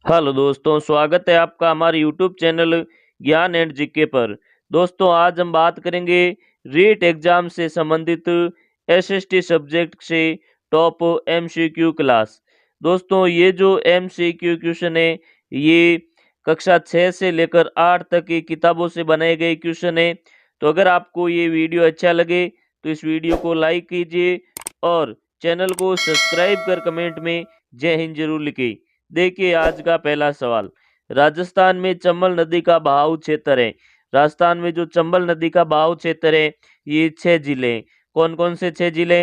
Hello दोस्तों, स्वागत है आपका हमारे यूट्यूब चैनल ज्ञान एंड जीके पर। दोस्तों, आज हम बात करेंगे रीट एग्जाम से संबंधित एसएसटी सब्जेक्ट से टॉप एमसीक्यू क्लास। दोस्तों, ये जो एमसीक्यू क्वेश्चन है, ये कक्षा 6 से लेकर 8 तक की किताबों से बनाए गए क्वेश्चन है। तो अगर आपको ये वीडियो अच्छा लगे तो इस वीडियो को लाइक कीजिए और चैनल को सब्सक्राइब कर कमेंट में जय हिंद जरूर लिखिए। देखिए आज का पहला सवाल। राजस्थान में चंबल नदी का बहाव क्षेत्र है। राजस्थान में जो चंबल नदी का बहाव क्षेत्र है, ये 6 जिले हैं। कौन कौन से 6 जिले?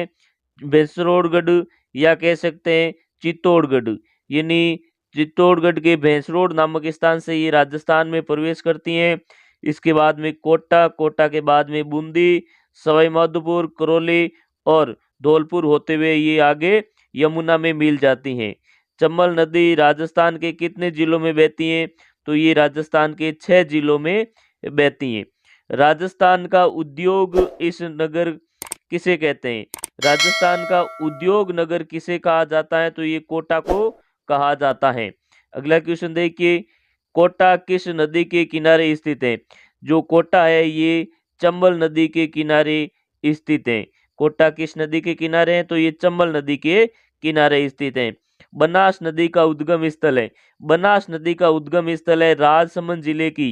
भैंसरोडगढ़, या कह सकते हैं चित्तौड़गढ़। यानी चित्तौड़गढ़ के भैंसरोड नामक स्थान से ये राजस्थान में प्रवेश करती हैं। इसके बाद में कोटा, कोटा के बाद में बूंदी, सवाई माधोपुर, करौली और धौलपुर होते हुए ये आगे यमुना में मिल जाती हैं। चंबल नदी राजस्थान के कितने जिलों में बहती है? तो ये राजस्थान के 6 जिलों में बहती है। राजस्थान का उद्योग इस नगर किसे कहते हैं? राजस्थान का उद्योग नगर किसे कहा जाता है? तो ये कोटा को कहा जाता है। अगला क्वेश्चन देखिए, कोटा किस नदी के किनारे स्थित है? जो कोटा है ये चंबल नदी के किनारे स्थित है। कोटा किस नदी के किनारे है? तो ये चंबल नदी के किनारे स्थित है। बनास नदी का उद्गम स्थल है। बनास नदी का उद्गम स्थल है राजसमंद जिले की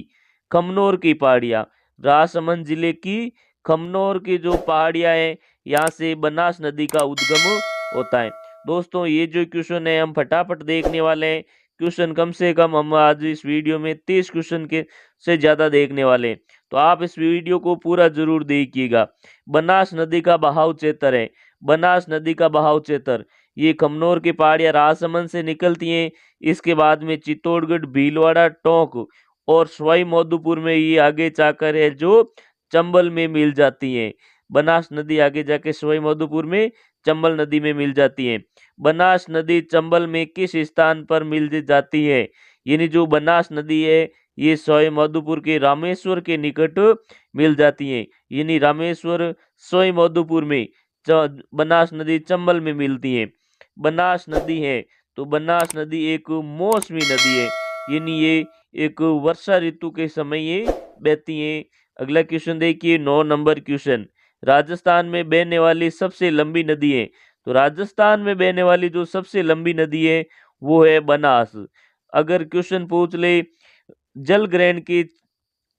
खमनोर की पहाड़ियां। राजसमंद जिले की खमनोर की जो पहाड़ियां हैं, यहाँ से बनास नदी का उद्गम होता है। दोस्तों, ये जो क्वेश्चन है हम फटाफट देखने वाले हैं। क्वेश्चन कम से कम हम आज इस वीडियो में 30 क्वेश्चन के से ज्यादा देखने वाले हैं, तो आप इस वीडियो को पूरा जरूर देखिएगा। बनास नदी का बहाव क्षेत्र है। बनास नदी का बहाव क्षेत्र ये खमनोर की पहाड़ियां राजसमंद से निकलती हैं। इसके बाद में चित्तौड़गढ़, भीलवाड़ा, टोंक और सवाई माधोपुर में ये आगे जाकर है जो चंबल में मिल जाती है। बनास नदी आगे जाके सवाई माधोपुर में चंबल नदी में मिल जाती है। बनास नदी चंबल में किस स्थान पर मिल जाती है? यानी जो बनास नदी है ये सवाई माधोपुर के रामेश्वर के निकट मिल जाती है। यानी रामेश्वर सवाई माधोपुर में बनास नदी चंबल में मिलती है। बनास नदी है तो बनास नदी एक मौसमी नदी है। यानी ये एक वर्षा ऋतु के समय ये बहती है। अगला क्वेश्चन देखिए, 9 नंबर क्वेश्चन। राजस्थान में बहने वाली सबसे लंबी नदी है। तो राजस्थान में बहने वाली जो सबसे लंबी नदी है वो है बनास। अगर क्वेश्चन पूछ ले जल ग्रहण की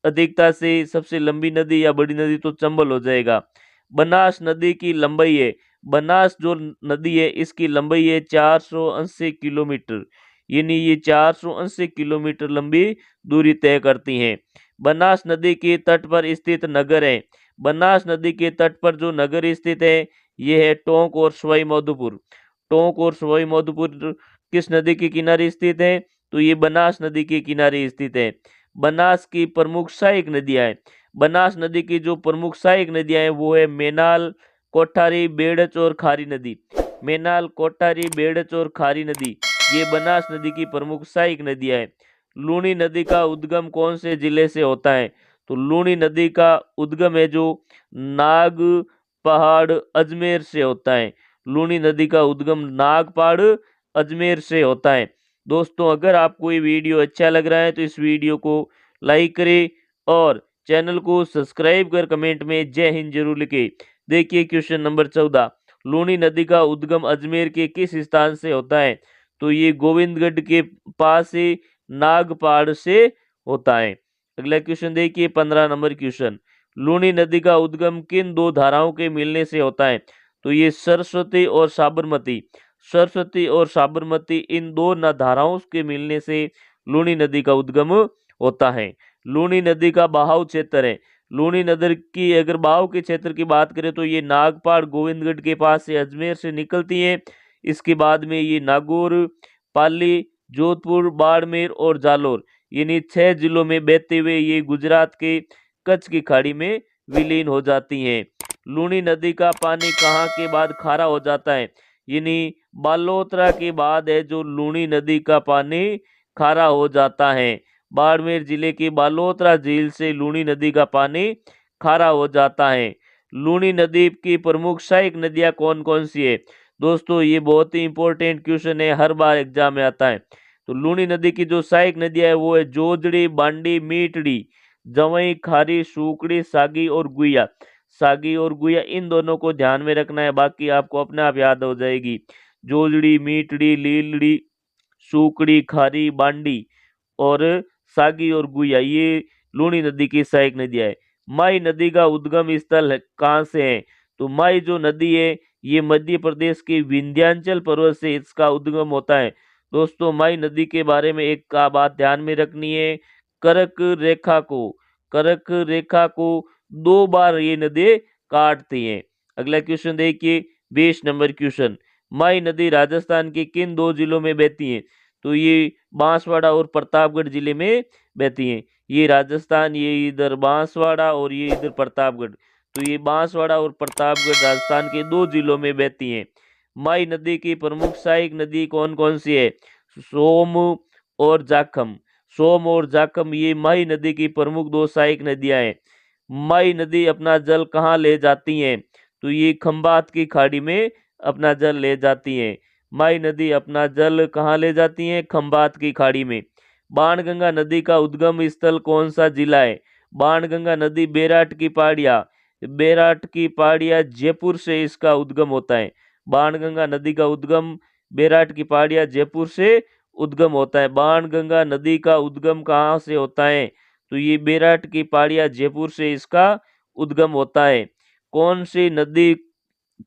अधिकता से सबसे लंबी नदी या बड़ी नदी, तो चंबल हो जाएगा। बनास नदी की लंबाई है, बनास जो नदी है इसकी लंबाई है 480 किलोमीटर। यानी ये 480 किलोमीटर लंबी दूरी तय करती हैं। बनास नदी के तट पर स्थित नगर है। बनास नदी के तट पर जो नगर स्थित है ये है टोंक और सवाई माधोपुर। टोंक और सवाई माधोपुर किस नदी के किनारे स्थित है? तो ये बनास नदी के किनारे स्थित है। बनास की प्रमुख सहायक नदियां हैं। बनास नदी की जो प्रमुख सहायक नदियां हैं वो है मेनाल, कोठारी, बेड़च और खारी नदी। मेनाल, कोठारी, बेड़च और खारी नदी ये बनास नदी की प्रमुख सहायक नदियां हैं। लूनी नदी का उद्गम कौन से जिले से होता है? तो लूनी नदी का उद्गम है जो नाग पहाड़ अजमेर से होता है। लूनी नदी का उद्गम नाग पहाड़ अजमेर से होता है। दोस्तों, अगर आपको ये वीडियो अच्छा लग रहा है तो इस वीडियो को लाइक करें और चैनल को सब्सक्राइब कर कमेंट में जय हिंद जरूर लिखें। देखिए क्वेश्चन नंबर 14। लूनी नदी का उद्गम अजमेर के किस स्थान से होता है? तो ये गोविंदगढ़ के पास से नागपाड़ से होता है। अगला क्वेश्चन देखिए, 15 नंबर क्वेश्चन। लूनी नदी का उद्गम किन दो धाराओं के मिलने से होता है? तो ये सरस्वती और साबरमती। सरस्वती और साबरमती इन दो धाराओं के मिलने से लूनी नदी का उद्गम होता है। लूनी नदी का बहाव क्षेत्र है। लूनी नदी की अगर बहाव के क्षेत्र की बात करें तो ये नागपाड़ गोविंदगढ़ के पास से अजमेर से निकलती है। इसके बाद में ये नागौर, पाली, जोधपुर, बाड़मेर और जालोर यानी 6 जिलों में बहते हुए ये गुजरात के कच्छ की खाड़ी में विलीन हो जाती हैं। लूनी नदी का पानी कहाँ के बाद खारा हो जाता है? यानी बालोतरा के बाद है जो लूनी नदी का पानी खारा हो जाता है। बाड़मेर जिले की बालोतरा झील से लूनी नदी का पानी खारा हो जाता है। लूनी नदी की प्रमुख सहायक नदियां कौन कौन सी है? दोस्तों, ये बहुत ही इंपॉर्टेंट क्वेश्चन है, हर बार एग्जाम में आता है। तो लूणी नदी की जो सहायक नदियां है वो है जोजड़ी, बांडी, मीटड़ी, जवई, खारी, सूकड़ी, सागी और गुइया। सागी और गुइया इन दोनों को ध्यान में रखना है, बाकी आपको अपने आप याद हो जाएगी। जोजड़ी, मीटड़ी, लीलड़ी, सूकड़ी, खारी, बांडी और सागी और गुइया ये लूणी नदी की सहायक नदियां है। माई नदी का उद्गम स्थल कहाँ से है? तो माई जो नदी है ये मध्य प्रदेश के विंध्याचल पर्वत से इसका उद्गम होता है। दोस्तों माई नदी के बारे में एक का बात ध्यान में रखनी है, कर्क रेखा को, कर्क रेखा को 2 बार ये नदी काटती है। अगला क्वेश्चन देखिए, 20 नंबर क्वेश्चन, माई नदी राजस्थान के किन 2 जिलों में बहती है? तो ये बांसवाड़ा और प्रतापगढ़ जिले में बहती है। ये राजस्थान, ये इधर बांसवाड़ा और ये इधर प्रतापगढ़। तो ये बांसवाड़ा और प्रतापगढ़ राजस्थान के 2 जिलों में बहती हैं। माई नदी की प्रमुख सहायक नदी कौन कौन सी है? सोम और जाखम। सोम और जाखम ये माई नदी की प्रमुख 2 सहायक नदियां हैं। माई नदी अपना जल कहाँ ले जाती हैं? तो ये खंबात की खाड़ी में अपना जल ले जाती हैं। माई नदी अपना जल कहाँ ले जाती हैं? खंबात की खाड़ी में। बाणगंगा नदी का उद्गम स्थल कौन सा जिला है? बाणगंगा नदी बेराट की पहाड़िया, बेराट की पहाड़िया जयपुर से इसका उद्गम होता है। बाणगंगा नदी का उद्गम बेराट की पहाड़िया जयपुर से उद्गम होता है। बाणगंगा नदी का उद्गम कहाँ से होता है? तो ये बेराट की पहाड़िया जयपुर से इसका उद्गम होता है। कौन सी नदी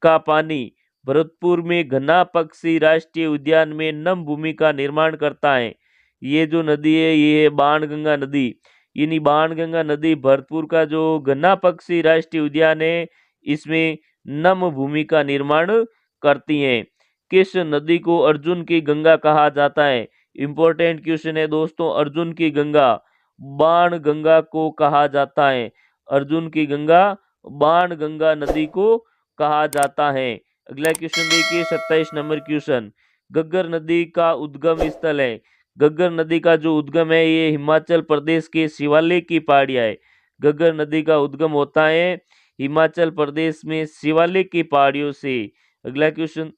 का पानी भरतपुर में घना पक्षी राष्ट्रीय उद्यान में नम भूमि का निर्माण करता है? ये जो नदी है ये है बाणगंगा नदी। यानी बाणगंगा नदी भरतपुर का जो घना पक्षी राष्ट्रीय उद्यान है इसमें नम भूमि का निर्माण करती है। किस नदी को अर्जुन की गंगा कहा जाता है? इंपॉर्टेंट क्वेश्चन है दोस्तों, अर्जुन की गंगा बाण गंगा को कहा जाता है। अर्जुन की गंगा बाण गंगा नदी को कहा जाता है। अगला क्वेश्चन देखिए, 27 नंबर क्वेश्चन, घग्गर नदी का उद्गम स्थल है। घग्गर नदी का जो उद्गम है ये हिमाचल प्रदेश के शिवालिक की पहाड़ियां है। घग्गर नदी का उद्गम होता है हिमाचल प्रदेश में शिवालिक की पहाड़ियों से। अगला क्वेश्चन,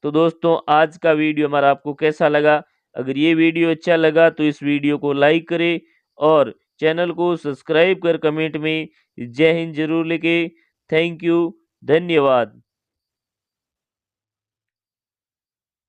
तो दोस्तों आज का वीडियो हमारा आपको कैसा लगा? अगर ये वीडियो अच्छा लगा तो इस वीडियो को लाइक करें और चैनल को सब्सक्राइब कर कमेंट में जय हिंद जरूर लिखें। थैंक यू, धन्यवाद।